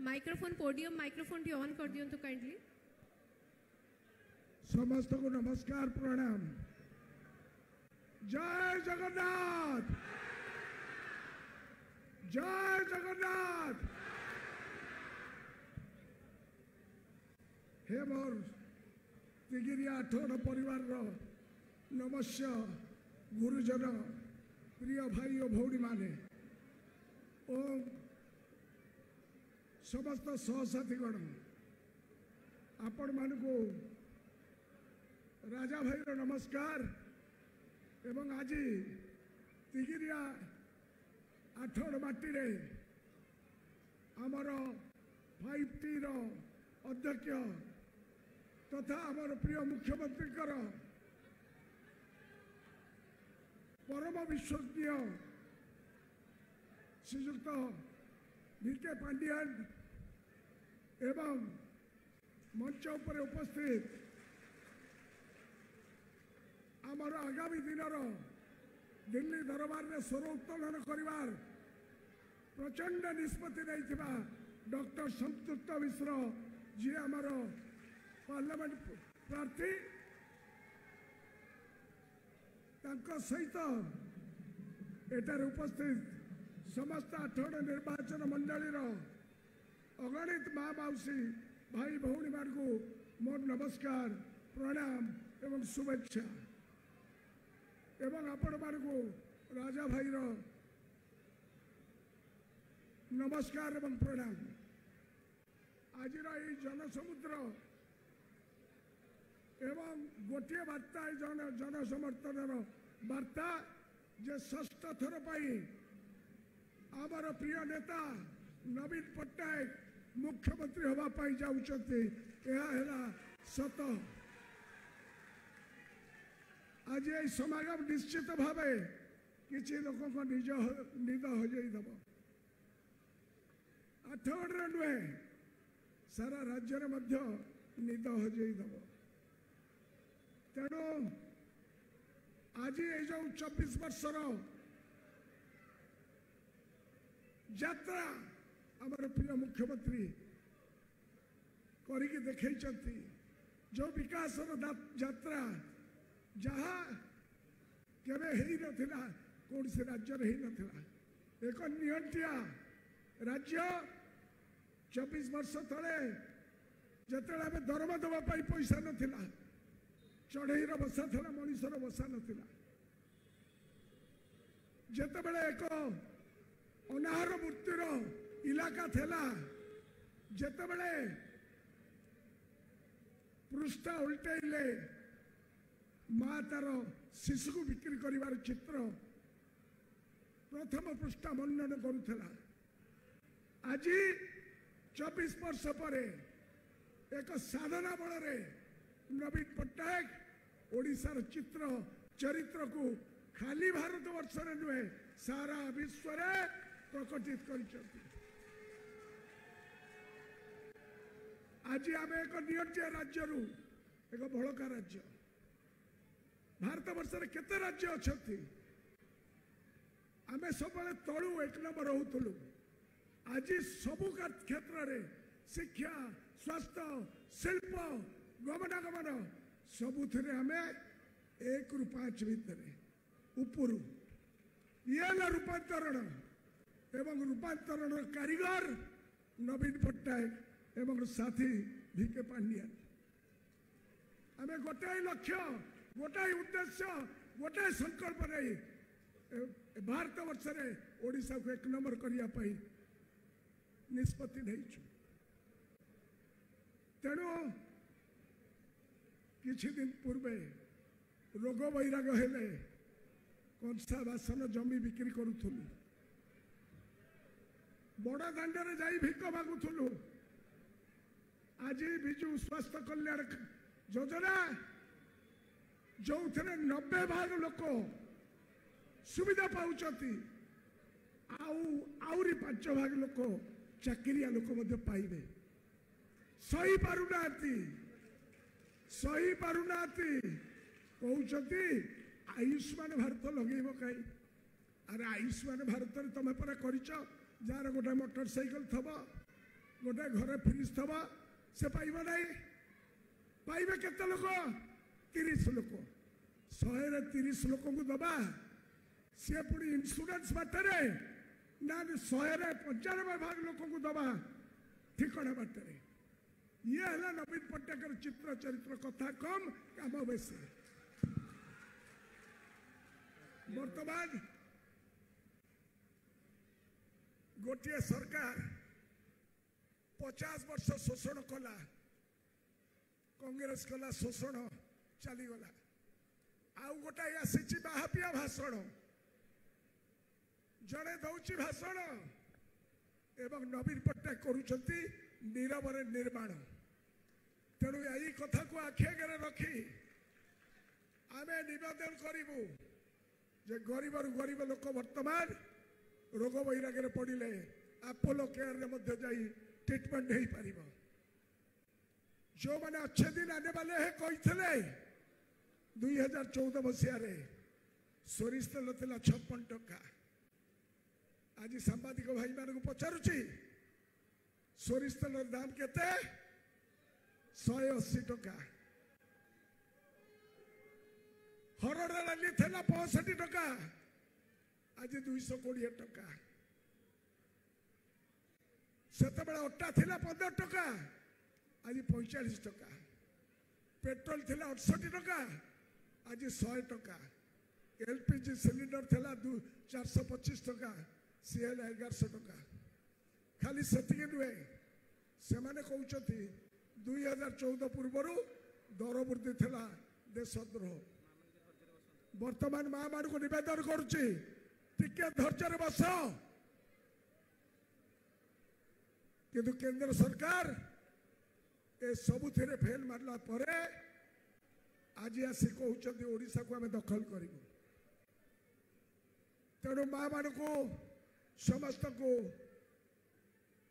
Microphone podium microphone T on कर दियो तो काइंडली। समस्त को नमस्कार प्रणाम। जय जगन्नाथ, जय जगन्नाथ। हे मोर तिगिरिया आठोड़ परिवार नमस्य गुरुजन प्रिय भाई और भौणी माने और समस्त सहसाथीगण आपण मान को राजा भाई नमस्कार एवं आज तिगिरिया आठोड़ माटी रे आमर 5T अध्यक्ष तथा आमर प्रिय मुख्यमंत्री परम विश्वसनीय श्रीजुक्त VK पांडियन एवं मंच पर उपस्थित आमर आगामी दिन दिल्ली दरबार में स्वर उत्तोलन करिवार प्रचंड निष्पत्ति नहीं डॉक्टर संतुष्ट मिश्र जी आमर पार्लियामेंट प्रार्थी सहित एटार उपस्थित समस्त आठोड़ निर्वाचन मंडली अगणित माँ मौसी भाई भौणी मान को मोर नमस्कार प्रणाम एवं शुभेच्छा एवं आपण मान को राजा भाई नमस्कार एवं प्रणाम। आज जनसमुद्र एवं गोटे वार्ता जन समर्थन वार्ता जे षष्ठ थर आमर प्रिय नेता नवीन पट्टनायक मुख्यमंत्री होगापाई जाउछंती सत। आज ये समागम निश्चित भाव किसी लोक निद हजईदेव आठगढ़ नुहे सारा राज्य निद हजईदेव। तेणु आज ये जो 24 वर्षर यात्रा आमर प्रिय मुख्यमंत्री करिके देखैछंती जो विकास यात्रा जहाँ केबे हेई नथिला कौन से राज्य हेई नथिला एक नियंत्रिया राज्य 24 वर्ष तले जतले आमे दरमा दबा पाई पैसा नथिला चढ़ईर बसा था मनीषर बसा नाला जिते बड़े एक अनाहार मूर्तिर इलाका थेला जिते बड़े पृष्ठा उल्टेले माँ तार शिशु को बिक्री कर चित्र प्रथम पृष्ठा वर्णन करुला। आज 24 वर्ष पर एक साधना बल नवीन पट्टनायक ओडिशार चित्र चरित्र को खाली भारत वर्ष नुहे सारा विश्व में प्रकटित कर। आज आम एक नियंत्रित राज्य एक बड़का राज्य भारत वर्ष केते राज्य अच्छा आम सब तलु 1 नंबर होलु। आज सबु क्षेत्र में शिक्षा स्वास्थ्य शिल्प गमनागमन सबुथिरे आम 1 ରୁ 5 भितर उपरू ये रूपांतरण एवं रूपांतरण कारीगर नवीन पट्टनायक एवं साथी VK पांडियन। आम गोटाए लक्ष्य गोटाए उद्देश्य गोटाए संकल्प नहीं भारत वर्ष में ओडिशा को 1 नंबर करने निष्पत्ति नहीं। तेणु किछि दिन पूर्वे रोग वैराग हेले कंसा बासन जमी बिक्री करूथुलु बड़ दांडे जाई भिक मागुथुलु। आज विजु स्वास्थ्य कल्याण योजना जो 90% लोक सुविधा पाउचती आउरी 5% लोक चाकरिया लोक पाइबे सही पारुना कहते आयुष्मान भारत लगे कहीं अरे आयुष्मान भारत तुम पर कर जार गोटे मोटरसाइकेल थब गोटे घरे फ्रिज थब से पाइब ना पाइबे केते लोक 30 लोक 130 लोक को दबा सी पुणी इंश्योरेंस बाटे ना 195 लोक को दबा ठिकणा बाटे ये है नवीन पट्टनायक चित्र चरित्र कथा कम काम बेसी बर्तमान गोटे सरकार 50 वर्ष शोषण कला कांग्रेस कला शोषण चलीगला आउ गोटा आसी बाहापिया भाषण जड़े दौची भाषण एवं नवीन पट्टनायक करुँच नीरव निर्माण तेणु यही कथा को आखि आगे रखी आमे निवेदन करूँ जे गरीब रु गरीब लोक वर्तमान रोग वैराग्य पड़े आपोलो केयर जाई ट्रिटमेंट हो पार जो मैंने अच्छे दिन आने वाले हैं कही 2014 मसीह सोरिष तेल था 56 टका आज सांबादिक भाई मान को पचारुची सोरिष तेल दाम केते 180 टका हरड़ डाली था 65 टका आज 220 टका सेते बेला अटा थिला 15 टका आज 45 टका पेट्रोल थिला 68 टका आज 100 टका एलपीजी सिलिंडर थिला 425 टका सीएल 1100 टका खाली सेतिके नुहे से माने कहउछथि 2014 पूर्व दर वृद्धि थिला देशद्रोह वर्तमान मां मान को निवेदन करुच्ची टिके धैर्य बस किंतु केंद्र सरकार ए सबुथ फेल मारला परे आज आसी कहते ओडिशा को आम दखल करूँ तेणु माँ मान को समस्त को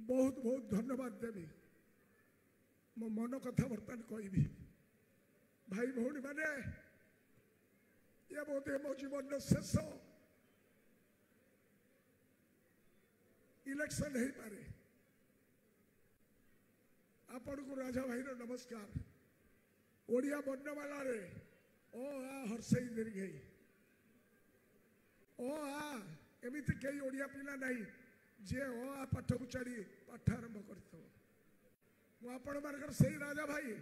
बहुत बहुत धन्यवाद देवी मो मन कथा बर्तमान कहबी भाई भौणी मैंने ये बोधे मो जीवन शेष इलेक्शन हो पारे आपण को राजा भाई नमस्कार ओडिया वर्णमाला रे ओ आ हर्षई दीर्घई ओ आ एमती कई ओडिया पिला नहीं जे ओ आ पाठ को छाड़ी पाठ आरंभ करथो आपण मानकर सही राजा भाई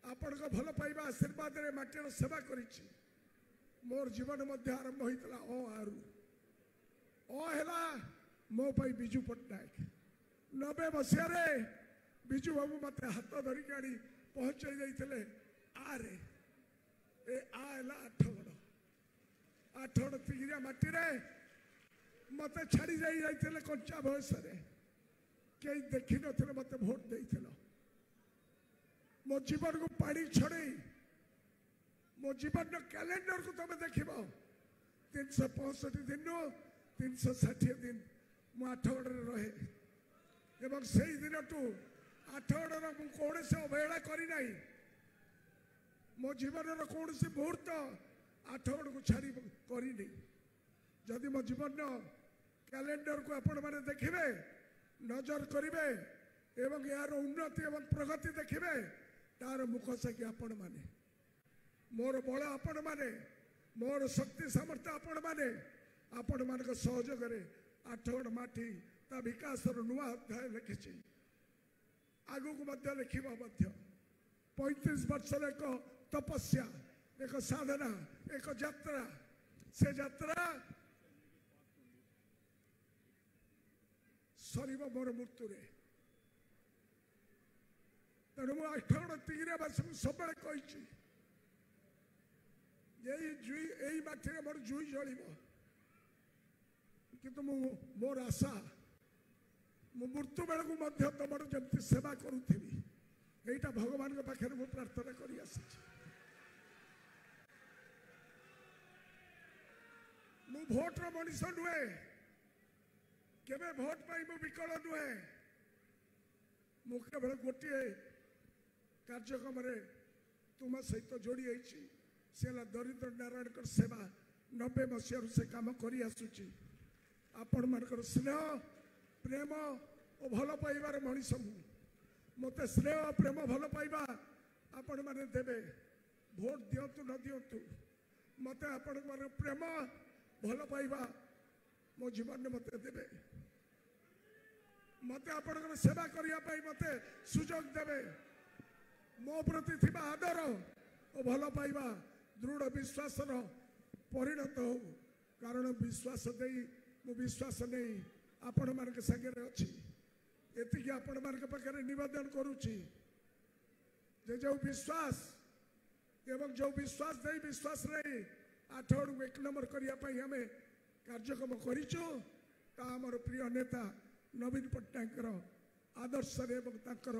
आपण को भल पाइबा आशीर्वाद रे माटीर सेवा करिछि मोर जीवन मध्य आरंभ होइतला ओ आरु ओ हेला मो पाई बिजू पट्टनायक 90 मसीह रे बिजू बाबू मत हाथ धरिक आनी पहुंचाई जाइए आरे ए आला 8 गड़ तिगिरिया माटी रे मत छाड़ी जाइए कंचा बयस कई देखी न मत भोट दे मो जीवन को पानी छड़े मो जीवन कैलेंडर को तुम देख 365 दिन 360 दिन मु 8 गड़ रहे एवं से दिन टू 8 गड़ कौन से अवहेला करना मो जीवन कौन सी मुहूर्त 8 गड़ को छाड़ी करनी जदि मो जीवन कैलेंडर को आपण मैंने देखिए नजर करेंगे एवं यार उन्नति एवं प्रगति देखिए तार मुख से आपण मैंने मोर बल आपण मैंने मोर शक्ति सामर्थ्य आपण मैंने आपण मान सहयोग 8 गड़ माटी ता विकास नुआ अध्याय लिखी आगु को लिखा 35 वर्ष एक तपस्या एक साधना एक यात्रा से यात्रा सर मोर मृत्यु तेणु मुझे 8 गड़ तिगिरियावासी सब कही यही माटी मोर जुई जल किंतु मोर आशा मु मृत्यु बेल को तुम जमी सेवा करुवी यहीटा भगवान के पाखे मु प्रार्थना करी आसी मु भोटर मनीष नुहे केवे भोट पाई मु विकल नुहे मु केवल गोटे कार्यक्रम तुम सहित जोड़ी सी दरिद्र नारायण सेवा 90 मसीह से काम कर आसुची आपण मानकर स्नेह प्रेम ଓ ଭଲ ପାଇବାର ମଣିଷ ମୁଁ। ମୋତେ ସ୍ନେହ ପ୍ରେମ ଭଲ ପାଇବା ଆପଣମାନେ ଦେବେ। ଭୋଟ ଦିଅନ୍ତୁ ନ ଦିଅନ୍ତୁ, ମୋତେ ଆପଣଙ୍କର ପ୍ରେମ ଭଲ ପାଇବା ମୋ ଜୀବନରେ ମୋତେ ଦେବେ। ମୋତେ ଆପଣଙ୍କର ସେବା କରିବା ପାଇଁ ମୋତେ ସୁଯୋଗ ଦେବେ। ମୋ ପ୍ରତି ଥିବା ଆଦର ଓ ଭଲ ପାଇବା ଦୃଢ଼ ବିଶ୍ୱାସର ପରିଣତ ହଉ। କାରଣ ବିଶ୍ୱାସ ଦେଇ ମୁଁ ବିଶ୍ୱାସ ନେଇ ଆପଣମାନଙ୍କ ସାଙ୍ଗରେ ଅଛି। ଏତିକି ଆପଣମାନଙ୍କ ପାଖରେ ନିବେଦନ କରୁଛି ଯେ ଯେଉଁ ବିଶ୍ୱାସ ଏବଂ ଯେଉଁ ବିଶ୍ୱାସ ଦେଇ ବିଶ୍ୱାସ ନେଇ 8 ଆଡ଼କୁ 1 ନମ୍ବର କରିବା ପାଇଁ ଆମେ କାର୍ଯ୍ୟକ୍ରମ କରିଛୁ, ତା ଆମର ପ୍ରିୟ ନେତା ନବୀନ ପଟ୍ଟନାୟକଙ୍କର ଆଦର୍ଶରେ ଏବଂ ତାଙ୍କର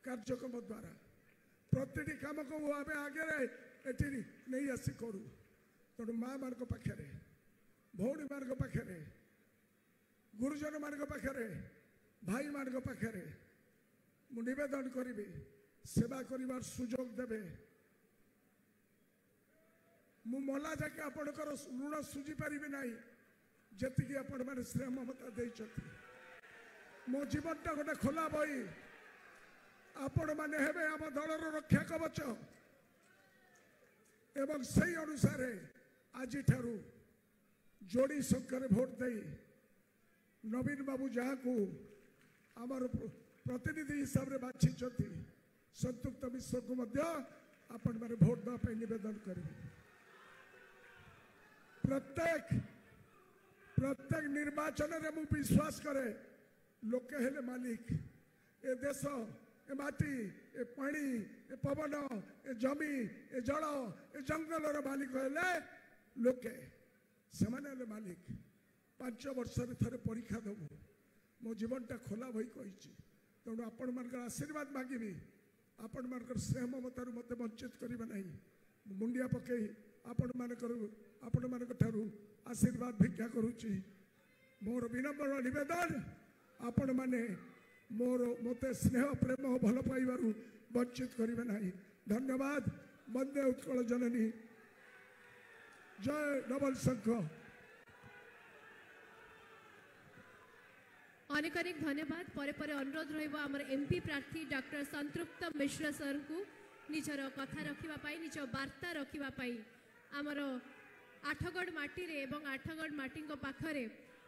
କାର୍ଯ୍ୟକ୍ରମ ଦ୍ୱାରା ପ୍ରତିଟି କାମକୁ ଆମେ ଆଗରେ ଏଠି ନେଇ ଆସି କରୁ। ତେଣୁ ମାଆମାନଙ୍କ ପାଖରେ, ଭଉଣୀମାନଙ୍କ ପାଖରେ, ଗୁରୁଜନମାନଙ୍କ ପାଖରେ, ଭାଇମାନଙ୍କ ପାଖରେ ମୁଁ ନିବେଦନ କରିବି, ସେବା କରିବାର ସୁଯୋଗ ଦେବେ। ମୁଁ ମଲା ଯାକେ ଆପଣଙ୍କର ଋଣ ସୁଝି ପାରିବି ନାହିଁ ଯେତିକି ଆପଣମାନେ ସ୍ନେହ ମମତା ଦେଇଛନ୍ତି। ମୋ ଜୀବନଟା ଗୋଟେ ଖୋଲା ବହି। ଆପଣମାନେ ହେବେ ଆମ ଦଳର ରକ୍ଷା କବଚ ଏବଂ ସେହି ଅନୁସାରେ ଆଜିଠାରୁ ଯୋଡ଼ି ସଂଖ୍ୟାରେ ଭୋଟ ଦେଇ ନବୀନ ବାବୁ ଯାହାକୁ ଆମର ପ୍ରତିନିଧି ହିସାବରେ ବାଛିଛନ୍ତି ସନ୍ତୁପ୍ତ ମିଶ୍ରକୁ ମଧ୍ୟ ଆପଣମାନେ ଭୋଟ ଦେବା ପାଇଁ ନିବେଦନ କରିବେ। ପ୍ରତ୍ୟେକ ନିର୍ବାଚନରେ ମୁଁ ବିଶ୍ୱାସ କରେ ଲୋକେ ହେଲେ ମାଲିକ। ଏ ଦେଶ, ଏ ମାଟି, ଏ ପାଣି, ଏ ପବନ, ଏ ଜମି, ଏ ଜଳ, ଏ ଜଙ୍ଗଲର ମାଲିକ ହେଲେ ଲୋକେ। ସେମାନେ ହେଲେ ମାଲିକ। 5 ବର୍ଷରେ ଥରେ ପରୀକ୍ଷା ଦେବୁ। ମୋ ଜୀବନଟା ଖୋଲା ବହି କହିଛି। ତେଣୁ ଆପଣମାନଙ୍କର ଆଶୀର୍ବାଦ ମାଗିବି। ଆପଣମାନଙ୍କର ସ୍ନେହ ମମତାରୁ ମୋତେ ବଞ୍ଚିତ କରିବେ ନାହିଁ। ମୁଣ୍ଡିଆ ପକାଇ ଆପଣମାନଙ୍କ ଠାରୁ ଆଶୀର୍ବାଦ ଭିକ୍ଷା କରୁଛି। ମୋର ବିନମ୍ର ନିବେଦନ, ଆପଣମାନେ ମୋତେ ସ୍ନେହ ପ୍ରେମ ଓ ଭଲ ପାଇବାରୁ ବଞ୍ଚିତ କରିବେ ନାହିଁ। ଧନ୍ୟବାଦ। ବନ୍ଦେ ଉତ୍କଳ ଜନନୀ, ଜୟ ଡବଲ ଶଙ୍ଖ। अनेक अनेक धन्यवाद। परे परे अनुरोध रहिबो हमर एमपी प्रार्थी डॉक्टर संतृप्त मिश्र सर को निजर कथा रखिबा पाई, निज वार्ता रखिबा पाई हमर आठगढ़ माटी रे एवं आठगढ़ माटी को पाखरे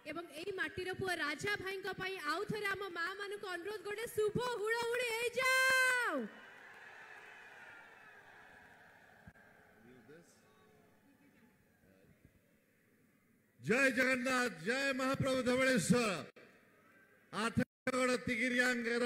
एवं एई माटीर पुआ राजा भाई को पाई आउ थरे हम मां मान को अनुरोध गोटे शुभ हुड़हुड़ी हे जाओ। जय जगन्नाथ, जय महाप्रभु धवलेश्वर। आठगढ़ तिगिरियांगर